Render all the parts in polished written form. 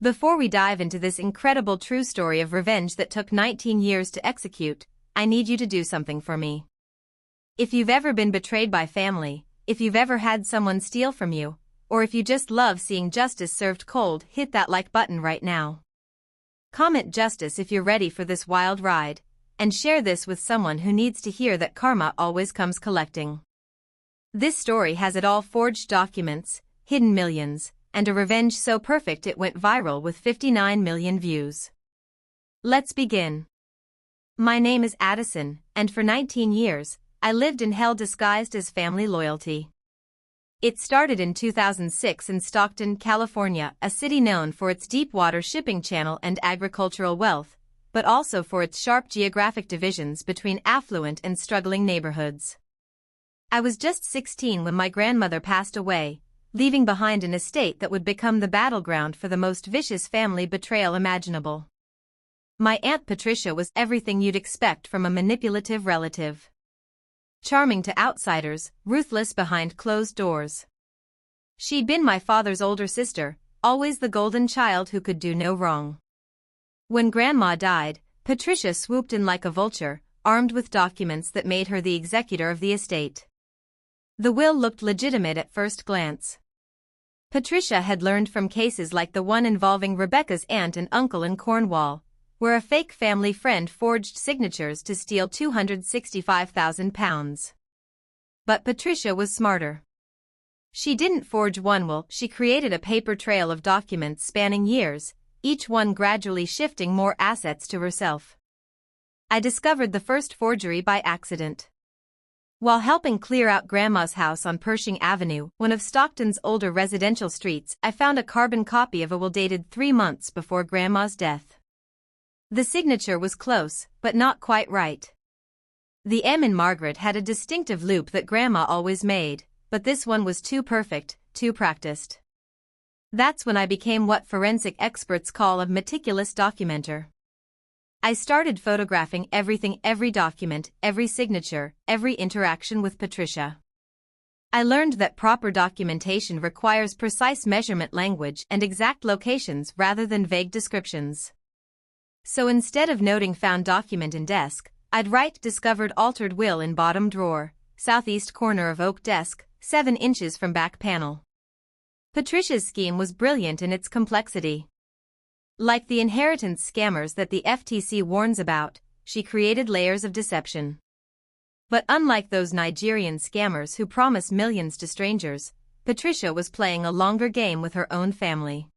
Before we dive into this incredible true story of revenge that took 19 years to execute, I need you to do something for me. If you've ever been betrayed by family, if you've ever had someone steal from you, or if you just love seeing justice served cold, hit that like button right now. Comment justice if you're ready for this wild ride, and share this with someone who needs to hear that karma always comes collecting. This story has it all: forged documents, hidden millions, and a revenge so perfect it went viral with 59 million views. Let's begin. My name is Addison, and for 19 years, I lived in hell disguised as family loyalty. It started in 2006 in Stockton, California, a city known for its deep-water shipping channel and agricultural wealth, but also for its sharp geographic divisions between affluent and struggling neighborhoods. I was just 16 when my grandmother passed away, leaving behind an estate that would become the battleground for the most vicious family betrayal imaginable. My Aunt Patricia was everything you'd expect from a manipulative relative. Charming to outsiders, ruthless behind closed doors. She'd been my father's older sister, always the golden child who could do no wrong. When Grandma died, Patricia swooped in like a vulture, armed with documents that made her the executor of the estate. The will looked legitimate at first glance. Patricia had learned from cases like the one involving Rebecca's aunt and uncle in Cornwall, where a fake family friend forged signatures to steal £265,000. But Patricia was smarter. She didn't forge one will, she created a paper trail of documents spanning years, each one gradually shifting more assets to herself. I discovered the first forgery by accident. While helping clear out Grandma's house on Pershing Avenue, one of Stockton's older residential streets, I found a carbon copy of a will dated 3 months before Grandma's death. The signature was close, but not quite right. The M in Margaret had a distinctive loop that Grandma always made, but this one was too perfect, too practiced. That's when I became what forensic experts call a meticulous documenter. I started photographing everything, every document, every signature, every interaction with Patricia. I learned that proper documentation requires precise measurement language and exact locations rather than vague descriptions. So instead of noting found document in desk, I'd write discovered altered will in bottom drawer, southeast corner of oak desk, 7 inches from back panel. Patricia's scheme was brilliant in its complexity. Like the inheritance scammers that the FTC warns about, she created layers of deception. But unlike those Nigerian scammers who promise millions to strangers, Patricia was playing a longer game with her own family.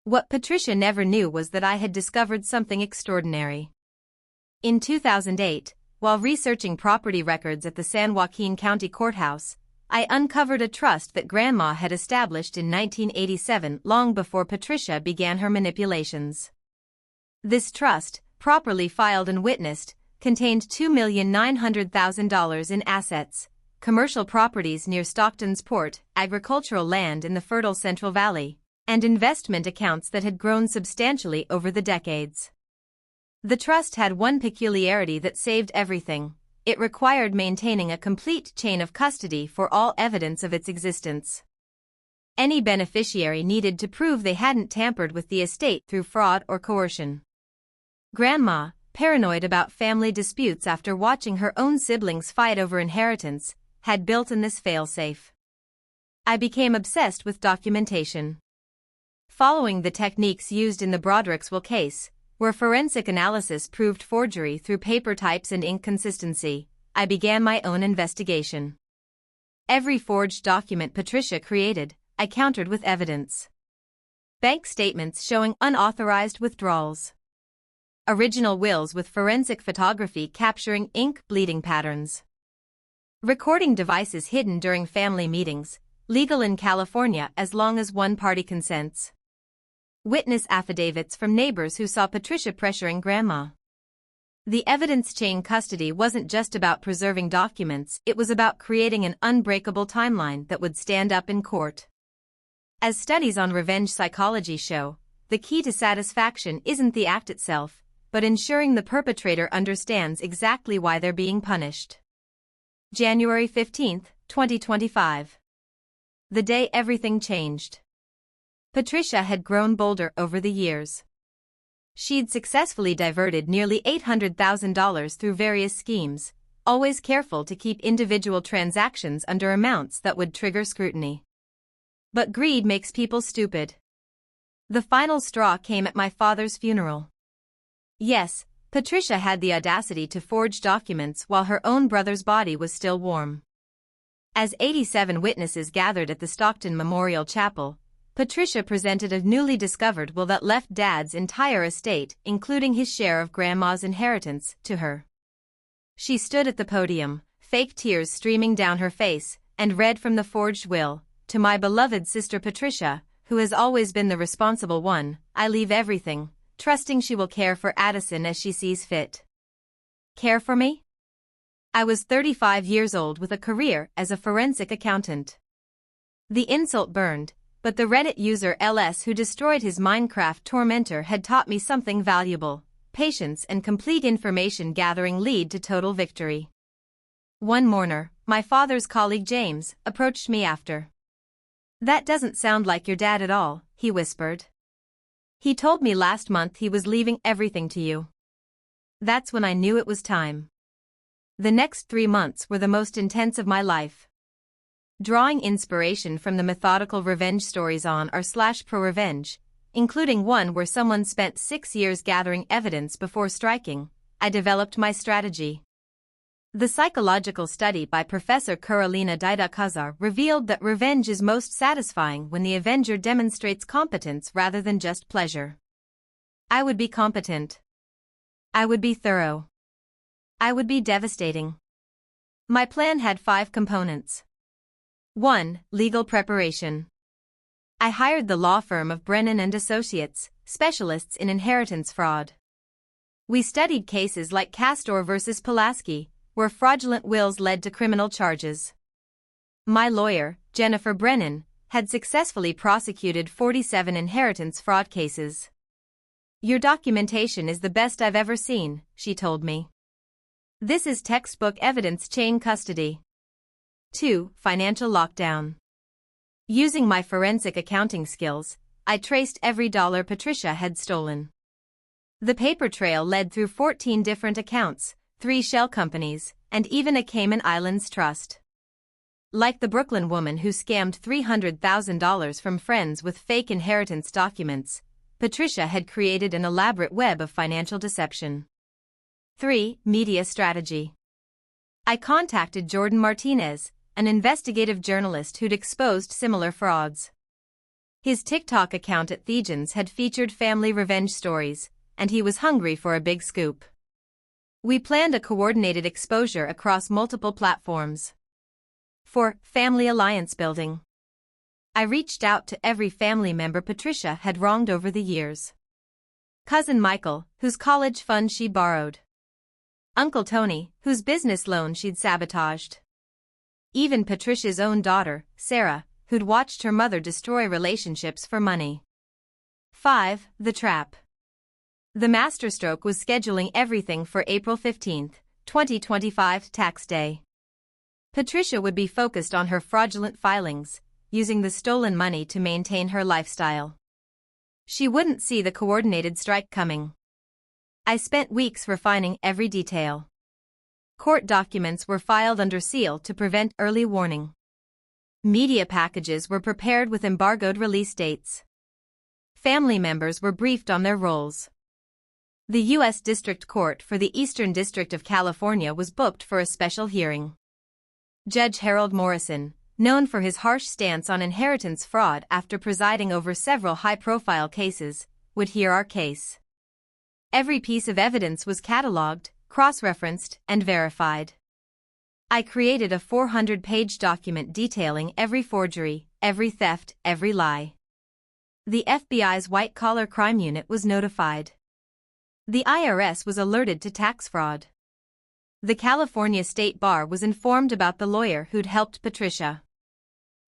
What Patricia never knew was that I had discovered something extraordinary. In 2008, while researching property records at the San Joaquin County Courthouse, I uncovered a trust that Grandma had established in 1987, long before Patricia began her manipulations. This trust, properly filed and witnessed, contained $2,900,000 in assets, commercial properties near Stockton's port, agricultural land in the fertile Central Valley, and investment accounts that had grown substantially over the decades. The trust had one peculiarity that saved everything: it required maintaining a complete chain of custody for all evidence of its existence. Any beneficiary needed to prove they hadn't tampered with the estate through fraud or coercion. Grandma, paranoid about family disputes after watching her own siblings fight over inheritance, had built in this failsafe. I became obsessed with documentation. Following the techniques used in the Broderick's will case, where forensic analysis proved forgery through paper types and ink consistency, I began my own investigation. Every forged document Patricia created, I countered with evidence. Bank statements showing unauthorized withdrawals. Original wills with forensic photography capturing ink bleeding patterns. Recording devices hidden during family meetings, legal in California as long as one party consents. Witness affidavits from neighbors who saw Patricia pressuring Grandma. The evidence chain custody wasn't just about preserving documents, it was about creating an unbreakable timeline that would stand up in court. As studies on revenge psychology show, the key to satisfaction isn't the act itself, but ensuring the perpetrator understands exactly why they're being punished. January 15, 2025. The day everything changed. Patricia had grown bolder over the years. She'd successfully diverted nearly $800,000 through various schemes, always careful to keep individual transactions under amounts that would trigger scrutiny. But greed makes people stupid. The final straw came at my father's funeral. Yes, Patricia had the audacity to forge documents while her own brother's body was still warm. As 87 witnesses gathered at the Stockton Memorial Chapel, Patricia presented a newly discovered will that left Dad's entire estate, including his share of Grandma's inheritance, to her. She stood at the podium, fake tears streaming down her face, and read from the forged will, "To my beloved sister Patricia, who has always been the responsible one, I leave everything, trusting she will care for Addison as she sees fit." Care for me? I was 35 years old with a career as a forensic accountant. The insult burned, but the Reddit user LS who destroyed his Minecraft tormentor had taught me something valuable. Patience and complete information gathering lead to total victory. One mourner, my father's colleague James, approached me after. "That doesn't sound like your dad at all," he whispered. "He told me last month he was leaving everything to you." That's when I knew it was time. The next 3 months were the most intense of my life. Drawing inspiration from the methodical revenge stories on r/Pro Revenge, including one where someone spent 6 years gathering evidence before striking, I developed my strategy. The psychological study by Professor Karolina Didakazar revealed that revenge is most satisfying when the avenger demonstrates competence rather than just pleasure. I would be competent. I would be thorough. I would be devastating. My plan had 5 components. 1. Legal preparation. I hired the law firm of Brennan and Associates, specialists in inheritance fraud. We studied cases like Castor versus Pulaski, where fraudulent wills led to criminal charges. My lawyer, Jennifer Brennan, had successfully prosecuted 47 inheritance fraud cases. "Your documentation is the best I've ever seen," she told me. "This is textbook evidence chain custody." 2. Financial lockdown. Using my forensic accounting skills, I traced every dollar Patricia had stolen. The paper trail led through 14 different accounts, 3 shell companies, and even a Cayman Islands trust. Like the Brooklyn woman who scammed $300,000 from friends with fake inheritance documents, Patricia had created an elaborate web of financial deception. 3. Media strategy. I contacted Jordan Martinez, an investigative journalist who'd exposed similar frauds. His TikTok account at Thejans had featured family revenge stories, and he was hungry for a big scoop. We planned a coordinated exposure across multiple platforms. 4. Family alliance building. I reached out to every family member Patricia had wronged over the years. Cousin Michael, whose college fund she borrowed. Uncle Tony, whose business loan she'd sabotaged. Even Patricia's own daughter, Sarah, who'd watched her mother destroy relationships for money. 5. The trap. The masterstroke was scheduling everything for April 15, 2025 tax day. Patricia would be focused on her fraudulent filings, using the stolen money to maintain her lifestyle. She wouldn't see the coordinated strike coming. I spent weeks refining every detail. Court documents were filed under seal to prevent early warning. Media packages were prepared with embargoed release dates. Family members were briefed on their roles. The U.S. District Court for the Eastern District of California was booked for a special hearing. Judge Harold Morrison, known for his harsh stance on inheritance fraud after presiding over several high-profile cases, would hear our case. Every piece of evidence was catalogued, cross-referenced, and verified. I created a 400-page document detailing every forgery, every theft, every lie. The FBI's white-collar crime unit was notified. The IRS was alerted to tax fraud. The California State Bar was informed about the lawyer who'd helped Patricia.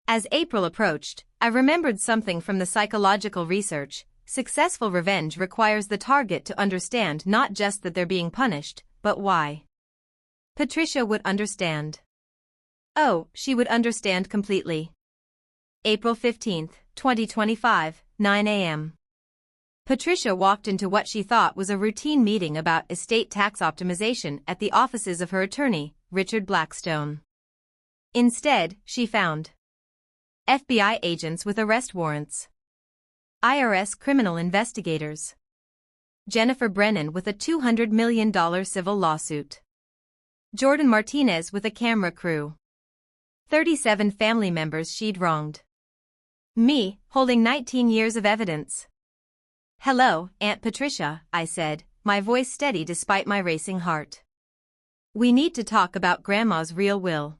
As April approached, I remembered something from the psychological research. Successful revenge requires the target to understand not just that they're being punished, but why. Patricia would understand. Oh, she would understand completely. April 15, 2025, 9 a.m. Patricia walked into what she thought was a routine meeting about estate tax optimization at the offices of her attorney, Richard Blackstone. Instead, she found FBI agents with arrest warrants, IRS criminal investigators, Jennifer Brennan with a $200 million civil lawsuit, Jordan Martinez with a camera crew, 37 family members she'd wronged, me, holding 19 years of evidence. "Hello, Aunt Patricia," I said, my voice steady despite my racing heart. "We need to talk about Grandma's real will."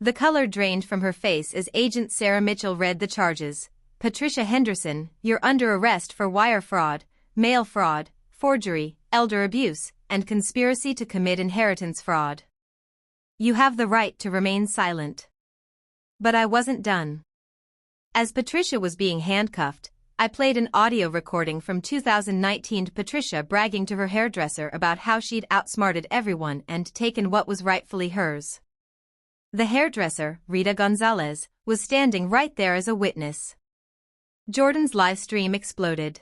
The color drained from her face as Agent Sarah Mitchell read the charges. "Patricia Henderson, you're under arrest for wire fraud, mail fraud, forgery, elder abuse, and conspiracy to commit inheritance fraud. You have the right to remain silent." But I wasn't done. As Patricia was being handcuffed, I played an audio recording from 2019, Patricia bragging to her hairdresser about how she'd outsmarted everyone and taken what was rightfully hers. The hairdresser, Rita Gonzalez, was standing right there as a witness. Jordan's live stream exploded.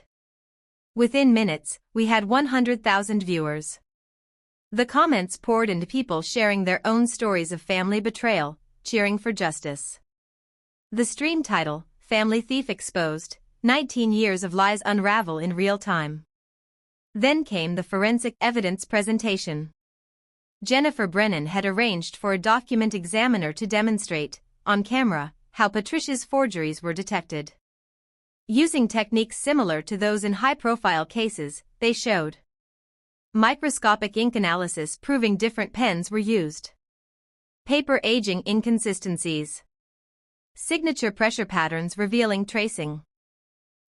Within minutes, we had 100,000 viewers. The comments poured into people sharing their own stories of family betrayal, cheering for justice. The stream title, Family Thief Exposed, 19 Years of Lies Unravel in Real Time. Then came the forensic evidence presentation. Jennifer Brennan had arranged for a document examiner to demonstrate, on camera, how Patricia's forgeries were detected. Using techniques similar to those in high-profile cases, they showed microscopic ink analysis proving different pens were used, paper aging inconsistencies, signature pressure patterns revealing tracing,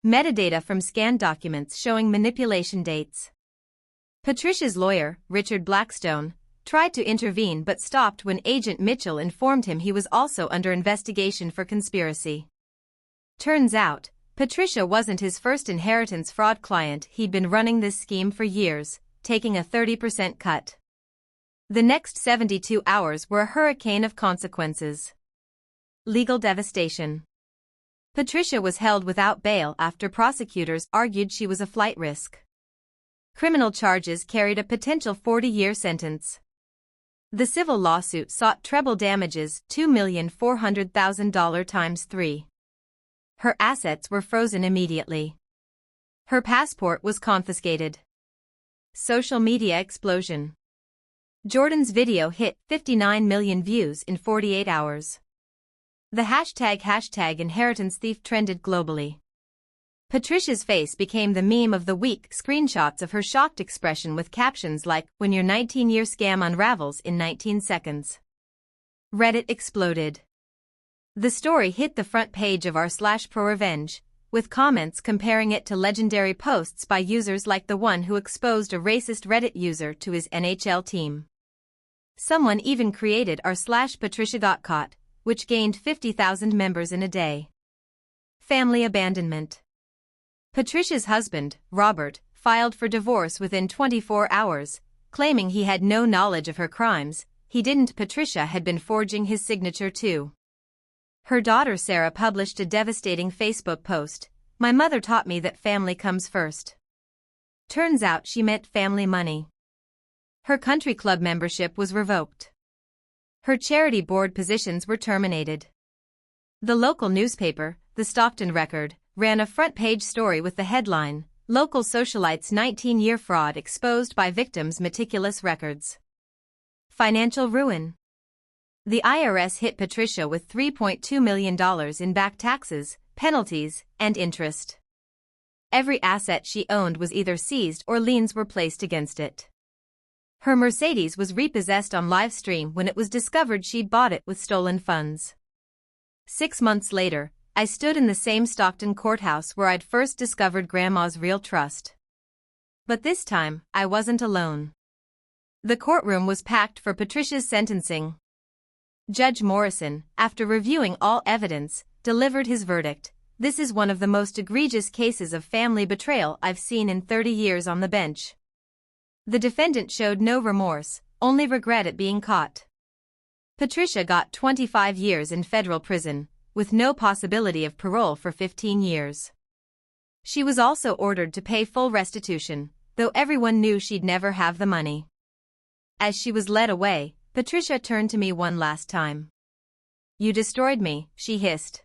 metadata from scanned documents showing manipulation dates. Patricia's lawyer, Richard Blackstone, tried to intervene but stopped when Agent Mitchell informed him he was also under investigation for conspiracy. Turns out, Patricia wasn't his first inheritance fraud client. He'd been running this scheme for years, taking a 30% cut. The next 72 hours were a hurricane of consequences. Legal devastation. Patricia was held without bail after prosecutors argued she was a flight risk. Criminal charges carried a potential 40-year sentence. The civil lawsuit sought treble damages, $2,400,000 times 3. Her assets were frozen immediately. Her passport was confiscated. Social media explosion. Jordan's video hit 59 million views in 48 hours. The hashtag inheritance thief trended globally. Patricia's face became the meme of the week, screenshots of her shocked expression with captions like, "When your 19-year scam unravels in 19 seconds. Reddit exploded. The story hit the front page of r/ProRevenge, with comments comparing it to legendary posts by users like the one who exposed a racist Reddit user to his NHL team. Someone even created r/Patricia Got Caught, which gained 50,000 members in a day. Family abandonment. Patricia's husband, Robert, filed for divorce within 24 hours, claiming he had no knowledge of her crimes. He didn't. Patricia had been forging his signature too. Her daughter Sarah published a devastating Facebook post, "My mother taught me that family comes first." Turns out she meant family money. Her country club membership was revoked. Her charity board positions were terminated. The local newspaper, the Stockton Record, ran a front-page story with the headline, "Local Socialite's 19-year fraud exposed by victims' meticulous records." Financial ruin. The IRS hit Patricia with $3.2 million in back taxes, penalties, and interest. Every asset she owned was either seized or liens were placed against it. Her Mercedes was repossessed on live stream when it was discovered she'd bought it with stolen funds. 6 months later, I stood in the same Stockton courthouse where I'd first discovered Grandma's real trust. But this time, I wasn't alone. The courtroom was packed for Patricia's sentencing. Judge Morrison, after reviewing all evidence, delivered his verdict. "This is one of the most egregious cases of family betrayal I've seen in 30 years on the bench." The defendant showed no remorse, only regret at being caught. Patricia got 25 years in federal prison, with no possibility of parole for 15 years. She was also ordered to pay full restitution, though everyone knew she'd never have the money. As she was led away, Patricia turned to me one last time. "You destroyed me," she hissed.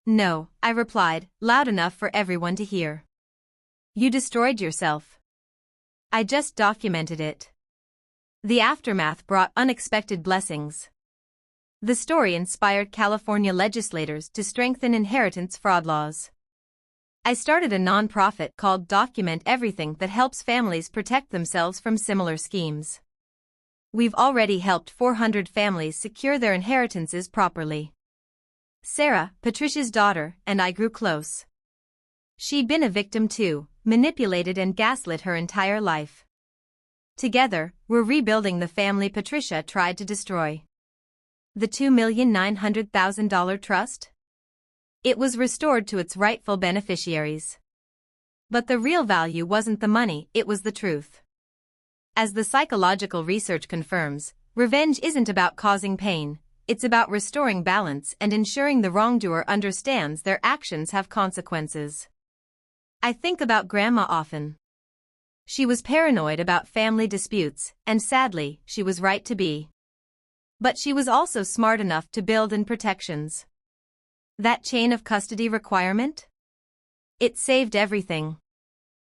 "No," I replied, loud enough for everyone to hear. "You destroyed yourself. I just documented it." The aftermath brought unexpected blessings. The story inspired California legislators to strengthen inheritance fraud laws. I started a nonprofit called Document Everything that helps families protect themselves from similar schemes. We've already helped 400 families secure their inheritances properly. Sarah, Patricia's daughter, and I grew close. She'd been a victim too, manipulated and gaslit her entire life. Together, we're rebuilding the family Patricia tried to destroy. The $2,900,000 trust? It was restored to its rightful beneficiaries. But the real value wasn't the money, it was the truth. As the psychological research confirms, revenge isn't about causing pain, it's about restoring balance and ensuring the wrongdoer understands their actions have consequences. I think about Grandma often. She was paranoid about family disputes, and sadly, she was right to be. But she was also smart enough to build in protections. That chain of custody requirement? It saved everything.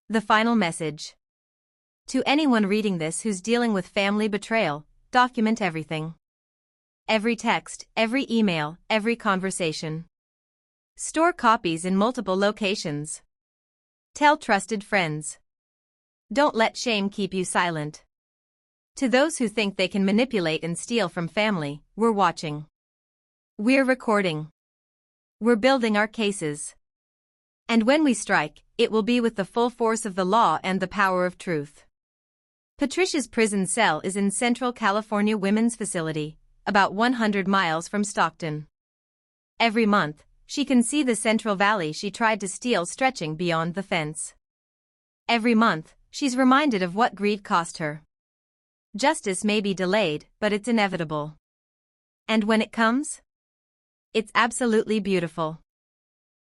The final message. To anyone reading this who's dealing with family betrayal, document everything. Every text, every email, every conversation. Store copies in multiple locations. Tell trusted friends. Don't let shame keep you silent. To those who think they can manipulate and steal from family, we're watching. We're recording. We're building our cases. And when we strike, it will be with the full force of the law and the power of truth. Patricia's prison cell is in Central California Women's Facility, about 100 miles from Stockton. Every month, she can see the Central Valley she tried to steal stretching beyond the fence. Every month, she's reminded of what greed cost her. Justice may be delayed, but it's inevitable. And when it comes? It's absolutely beautiful.